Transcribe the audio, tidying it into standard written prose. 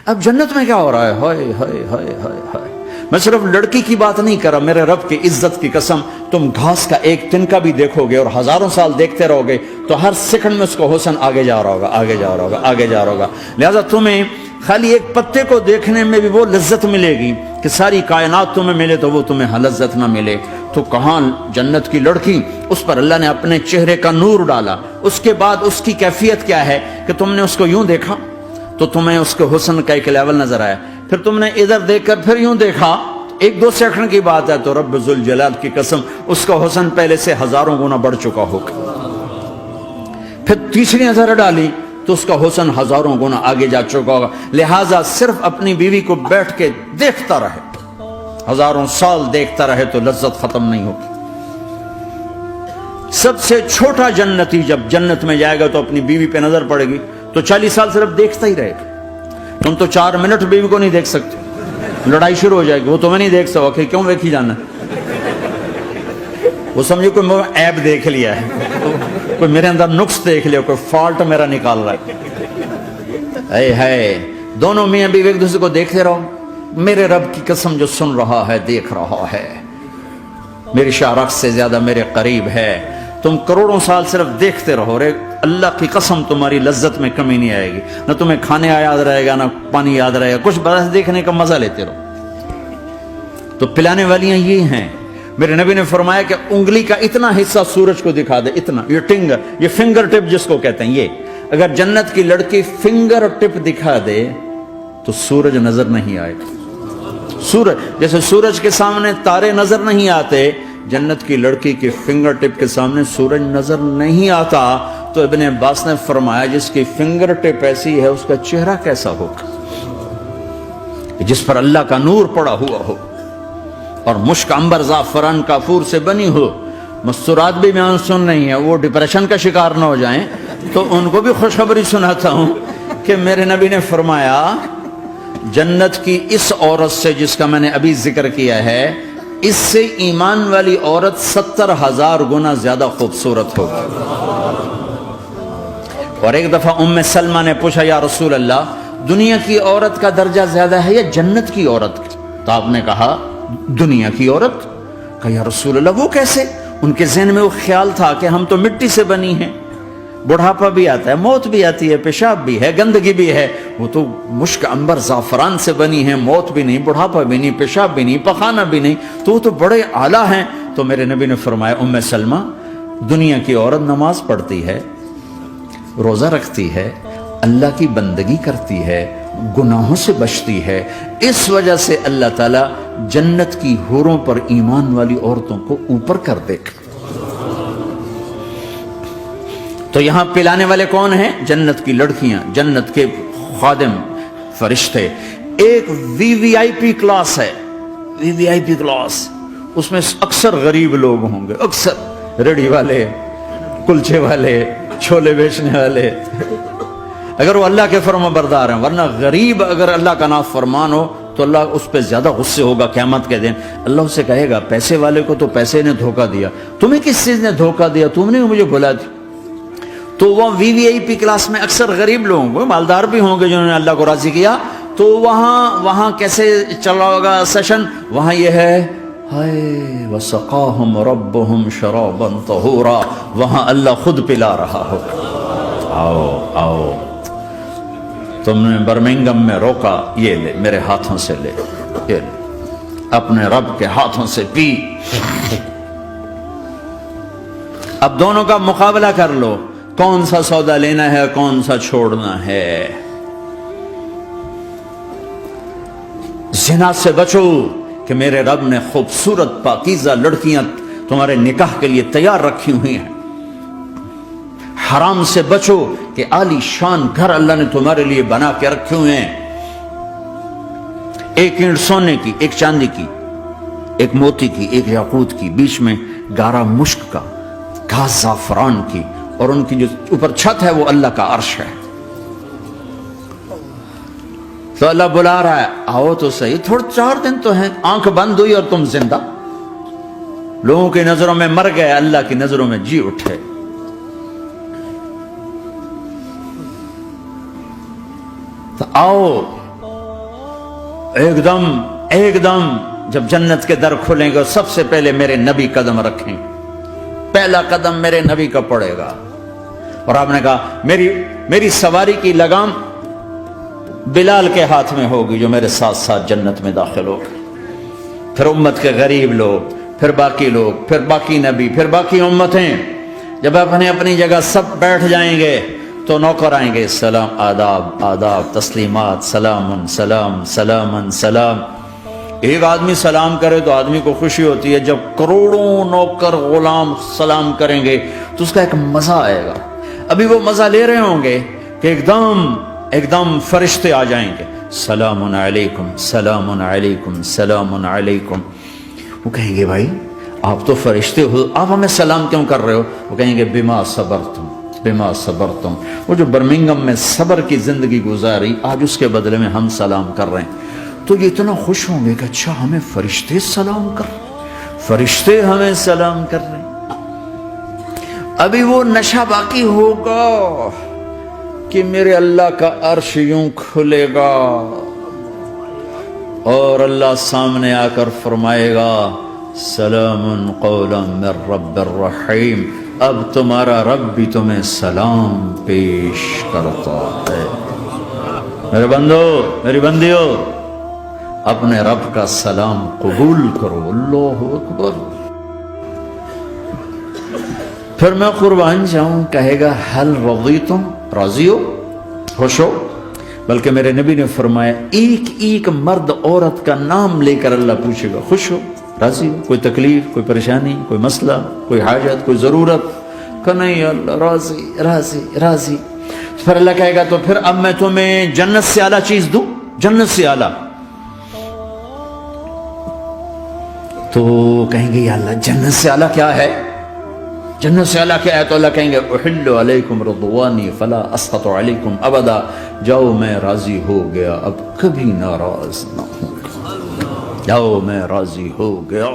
اب جنت میں کیا ہو رہا ہے؟ ہائے ہائے ہائے ہائے ہائے. میں صرف لڑکی کی بات نہیں کر رہا، میرے رب کی عزت کی قسم، تم گھاس کا ایک تنکا بھی دیکھو گے اور ہزاروں سال دیکھتے رہو گے تو ہر سیکنڈ میں اس کو حسن آگے جا رہا ہوگا، آگے جا رہا ہوگا، آگے جا رہا ہوگا. لہذا تمہیں خالی ایک پتے کو دیکھنے میں بھی وہ لذت ملے گی کہ ساری کائنات تمہیں ملے تو وہ تمہیں لذت نہ ملے. تو کہاں جنت کی لڑکی، اس پر اللہ نے اپنے چہرے کا نور ڈالا. اس کے بعد اس کی کیفیت کیا ہے کہ تم نے اس کو یوں دیکھا تو تمہیں اس کے حسن کا ایک لیول نظر آیا، پھر تم نے ادھر دیکھ کر پھر یوں دیکھا، ایک دو سیکنڈ کی بات ہے تو رب ذوالجلال کی قسم اس کا حسن پہلے سے ہزاروں گنا بڑھ چکا ہوگا. پھر تیسری نظر ڈالی تو اس کا حسن ہزاروں گنا آگے جا چکا ہوگا. لہٰذا صرف اپنی بیوی کو بیٹھ کے دیکھتا رہے، ہزاروں سال دیکھتا رہے تو لذت ختم نہیں ہوگی. سب سے چھوٹا جنتی جب جنت میں جائے گا تو اپنی بیوی پہ نظر پڑے گی تو 40 سال صرف دیکھتا ہی رہے گا. تم تو 4 منٹ بیوی کو نہیں دیکھ سکتے، لڑائی شروع ہو جائے گی. وہ تمہیں نہیں دیکھ سکتا، کیوں دیکھی جانا؟ وہ سمجھو کوئی عیب دیکھ لیا ہے، کوئی میرے اندر نقص دیکھ لیا، کوئی فالٹ میرا نکال رہا ہے. اے ہے دونوں میاں بیوی ایک دوسرے کو دیکھتے رہو. میرے رب کی قسم جو سن رہا ہے، دیکھ رہا ہے، میری شارخ سے زیادہ میرے قریب ہے. تم کروڑوں سال صرف دیکھتے رہو رے، اللہ کی قسم تمہاری لذت میں کمی نہیں آئے گی. نہ تمہیں کھانے یاد رہے گا، نہ پانی یاد رہے گا، کچھ بس دیکھنے کا مزہ لیتے رہو. تو پلانے والیاں یہ ہیں. میرے نبی نے فرمایا کہ انگلی کا اتنا حصہ سورج کو دکھا دے، اتنا، یہ فنگر ٹپ جس کو کہتے ہیں، یہ اگر جنت کی لڑکی فنگر ٹپ دکھا دے تو سورج نظر نہیں آئے گا. سورج جیسے سورج کے سامنے تارے نظر نہیں آتے، جنت کی لڑکی کے فنگر ٹپ کے سامنے سورج نظر نہیں آتا. تو ابن عباس نے فرمایا جس کی فنگر ٹپ ایسی ہے اس کا چہرہ کیسا ہوگا، جس پر اللہ کا نور پڑا ہوا ہو اور مشک عنبر زعفران کافور سے بنی ہو. مستورات بھی بیان سن رہی ہیں، وہ ڈپریشن کا شکار نہ ہو جائیں تو ان کو بھی خوشخبری سناتا ہوں کہ میرے نبی نے فرمایا جنت کی اس عورت سے جس کا میں نے ابھی ذکر کیا ہے، اس سے ایمان والی عورت 70,000 گنا زیادہ خوبصورت ہوگی. اور ایک دفعہ ام سلمہ نے پوچھا یا رسول اللہ دنیا کی عورت کا درجہ زیادہ ہے یا جنت کی عورت کا؟ تو آپ نے کہا دنیا کی عورت. کہا یا رسول اللہ وہ کیسے؟ ان کے ذہن میں وہ خیال تھا کہ ہم تو مٹی سے بنی ہیں، بڑھاپا بھی آتا ہے، موت بھی آتی ہے، پیشاب بھی ہے، گندگی بھی ہے. وہ تو مشک عنبر زعفران سے بنی ہیں، موت بھی نہیں، بڑھاپا بھی نہیں، پیشاب بھی نہیں، پخانہ بھی نہیں، تو وہ تو بڑے اعلیٰ ہیں. تو میرے نبی نے فرمایا ام سلمہ دنیا کی عورت نماز پڑھتی ہے، روزہ رکھتی ہے، اللہ کی بندگی کرتی ہے، گناہوں سے بچتی ہے، اس وجہ سے اللہ تعالیٰ جنت کی حوروں پر ایمان والی عورتوں کو اوپر کر دے گا. تو یہاں پلانے والے کون ہیں؟ جنت کی لڑکیاں، جنت کے خادم فرشتے. ایک وی وی آئی پی کلاس ہے، وی وی آئی پی کلاس، اس میں اکثر غریب لوگ ہوں گے، اکثر ریڑھی والے، کلچے والے، چھولے بیچنے والے، اگر وہ اللہ کے فرما بردار ہیں. ورنہ غریب اگر اللہ کا نافرمان ہو تو اللہ اس پہ زیادہ غصے ہوگا قیامت کے دن. اللہ اسے کہے گا پیسے والے کو تو پیسے نے دھوکہ دیا، تمہیں کس چیز نے دھوکہ دیا؟ تم نے مجھے بھلا دی. تو وہ وی وی آئی پی کلاس میں اکثر غریب لوگ ہوں گے، مالدار بھی ہوں گے جنہوں نے اللہ کو راضی کیا. تو وہاں کیسے چل رہا ہوگا سیشن؟ وہاں یہ ہے ہائے وسقاہم ربہم شرابا طہورا، وہاں اللہ خود پلا رہا ہو. آؤ آؤ، تم نے برمنگم میں روکا، یہ لے میرے ہاتھوں سے لے، یہ لے اپنے رب کے ہاتھوں سے پی. اب دونوں کا مقابلہ کر لو، کون سا سودا لینا ہے، کون سا چھوڑنا ہے. زنا سے بچو کہ میرے رب نے خوبصورت پاکیزہ لڑکیاں تمہارے نکاح کے لیے تیار رکھی ہوئی ہیں. حرام سے بچو کہ عالی شان گھر اللہ نے تمہارے لیے بنا کے رکھے ہوئے ہیں. ایک اینٹ سونے کی، ایک چاندی کی، ایک موتی کی، ایک یاقوت کی، بیچ میں گارا مشک کا، گھاس زعفران کی، اور ان کی جو اوپر چھت ہے وہ اللہ کا عرش ہے. تو اللہ بلا رہا ہے آؤ تو صحیح، تھوڑے 4 دن تو ہیں، آنکھ بند ہوئی اور تم زندہ. لوگوں کی نظروں میں مر گئے، اللہ کی نظروں میں جی اٹھے. تو آؤ ایک دم جب جنت کے در کھلیں گے سب سے پہلے میرے نبی قدم رکھیں، پہلا قدم میرے نبی کا پڑے گا۔ اور آپ نے کہا میری سواری کی لگام بلال کے ہاتھ میں ہوگی جو میرے ساتھ ساتھ جنت میں داخل ہوگا، پھر امت کے غریب لوگ، پھر باقی لوگ، پھر باقی نبی، پھر باقی امتیں، جب اپنی جگہ سب بیٹھ جائیں گے تو نوکر آئیں گے، سلام، آداب، آداب، تسلیمات، سلام، سلام، سلام، سلام۔ ایک آدمی سلام کرے تو آدمی کو خوشی ہوتی ہے، جب کروڑوں نوکر غلام سلام کریں گے تو اس کا ایک مزہ آئے گا۔ ابھی وہ مزہ لے رہے ہوں گے کہ ایک دم فرشتے آ جائیں گے، سلام علیکم، سلام علیکم، سلام علیکم۔ وہ کہیں گے بھائی آپ تو فرشتے ہو، آپ ہمیں سلام کیوں کر رہے ہو؟ وہ کہیں گے بما صبرتم، بما صبرتم۔ وہ جو برمنگم میں صبر کی زندگی گزاری، آج اس کے بدلے میں ہم سلام کر رہے ہیں۔ تو یہ اتنا خوش ہوں گے کہ اچھا ہمیں فرشتے سلام کر رہے ہیں، فرشتے ہمیں سلام کر رہے ہیں۔ ابھی وہ نشہ باقی ہوگا کہ میرے اللہ کا عرش یوں کھلے گا اور اللہ سامنے آ کر فرمائے گا سلام قولا من رب الرحیم، اب تمہارا رب بھی تمہیں سلام پیش کرتا ہے۔ میرے بندو، میری بندیو، اپنے رب کا سلام قبول کرو۔ اللہ اکبر۔ پھر میں قربان جاؤں، کہے گا حل رضیتم، راضی ہو، خوش ہو؟ بلکہ میرے نبی نے فرمایا ایک مرد عورت کا نام لے کر اللہ پوچھے گا، خوش ہو، راضی ہو؟ کوئی تکلیف، کوئی پریشانی، کوئی مسئلہ، کوئی حاجت، کوئی ضرورت؟ کہ نہیں اللہ، راضی راضی راضی۔ پھر اللہ کہے گا تو پھر اب میں تمہیں جنت سے اعلیٰ چیز دوں، جنت سے اعلیٰ۔ تو کہیں گے یا اللہ جنت سے اعلیٰ کیا ہے؟ جنت سے اعلیٰ کیا ہے؟ تو اللہ کہیں گے احل علیکم رضوانی فلا اسخط علیکم ابدا، جاؤ میں راضی ہو گیا، اب کبھی ناراض نہ ہوں گا، جاؤ میں راضی ہو گیا۔